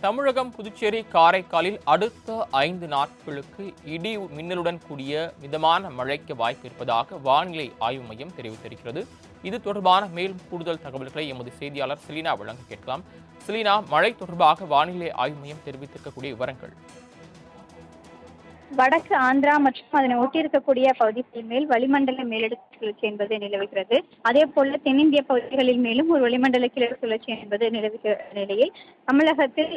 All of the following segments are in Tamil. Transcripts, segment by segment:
தமிழகம், புதுச்சேரி, காரைக்காலில் அடுத்த 5 நாட்களுக்கு இடி மின்னலுடன் கூடிய மிதமான மழைக்கு வாய்ப்பு இருப்பதாக வானிலை ஆய்வு மையம் தெரிவித்திருக்கிறது. இது தொடர்பான மேலும் கூடுதல் தகவல்களை எமது செய்தியாளர் செலினா வழங்க கேட்கலாம். செலினா, மழை தொடர்பாக வானிலை ஆய்வு மையம் தெரிவித்திருக்கக்கூடிய விவரங்கள். வடக்கு ஆந்திரா மற்றும் அதனை ஒட்டியிருக்கக்கூடிய பகுதிகளின் மேல் வளிமண்டல மேலடுக்கு சுழற்சி என்பது நிலவுகிறது. அதே போல தென்னிந்திய பகுதிகளில் மேலும் ஒரு வளிமண்டல கிழக்கு சுழற்சி என்பது நிலவுகிற நிலையில் தமிழகத்தில்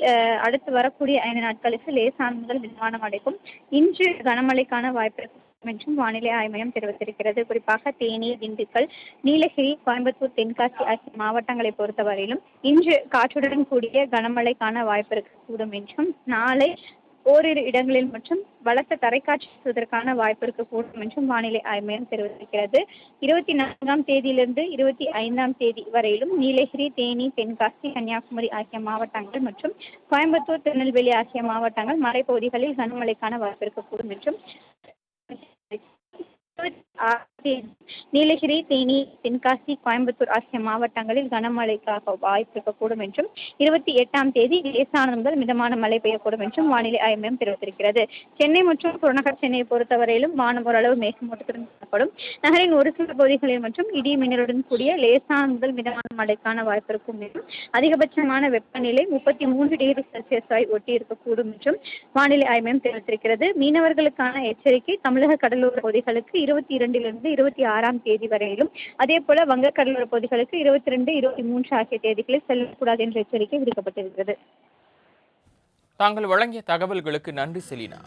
அடுத்து வரக்கூடிய 5 நாட்களுக்கு லேசான முதல் மிதமான மழைக்கும் இன்று கனமழைக்கான வாய்ப்பு இருக்கும் என்றும் வானிலை ஆய்வு மையம் தெரிவித்திருக்கிறது. குறிப்பாக தேனி, திண்டுக்கல், நீலகிரி, கோயம்புத்தூர், தென்காசி ஆகிய மாவட்டங்களை பொறுத்தவரையிலும் இன்று காற்றுடன் கூடிய கனமழைக்கான வாய்ப்பு இருக்கக்கூடும் என்றும், நாளை ஓரிரு இடங்களில் மற்றும் பலத்த தரைக்காற்று வீசுவதற்கான வாய்ப்பு இருக்கக்கூடும் என்றும் வானிலை ஆய்வு மையம் தெரிவித்திருக்கிறது. 24ஆம் தேதியிலிருந்து 25ஆம் தேதி வரையிலும் நீலகிரி, தேனி, தென்காசி, கன்னியாகுமரி ஆகிய மாவட்டங்கள் மற்றும் கோயம்புத்தூர், திருநெல்வேலி ஆகிய மாவட்டங்கள் மலைப்பகுதிகளில் கனமழைக்கான வாய்ப்பு இருக்கக்கூடும் என்றும், நீலகிரி, தேனி, தென்காசி, கோயம்புத்தூர் ஆகிய மாவட்டங்களில் கனமழைக்காக வாய்ப்பு இருக்கக்கூடும் என்றும், 28ஆம் தேதி லேசானது முதல் மிதமான மழை பெய்யக்கூடும் என்றும் வானிலை ஆய்வு மையம் தெரிவித்திருக்கிறது. சென்னை மற்றும் புறநகர் சென்னையை பொறுத்தவரையிலும் வானம் ஓரளவு மேகமூட்டத்துடன் காணப்படும். நகரின் ஒரு சில பகுதிகளில் மற்றும் இடி மின்னலுடன் கூடிய லேசான முதல் மிதமான மழைக்கான வாய்ப்பு இருக்கும் என்றும், அதிகபட்சமான வெப்பநிலை 33 டிகிரி செல்சியஸ் வரை ஒட்டி இருக்கக்கூடும் என்றும் வானிலை ஆய்வு மையம் தெரிவித்திருக்கிறது. மீனவர்களுக்கான எச்சரிக்கை தமிழக கடலோர பகுதிகளுக்கு 22லிருந்து 26ஆம் தேதி வரையிலும், அதே போல வங்க கடலோர பகுதிகளுக்கு 22, 23 ஆகிய தேதிகளில் செல்லக்கூடாது என்ற எச்சரிக்கை விடுக்கப்பட்டிருக்கிறது. தாங்கள் வழங்கிய தகவல்களுக்கு நன்றி செலினா.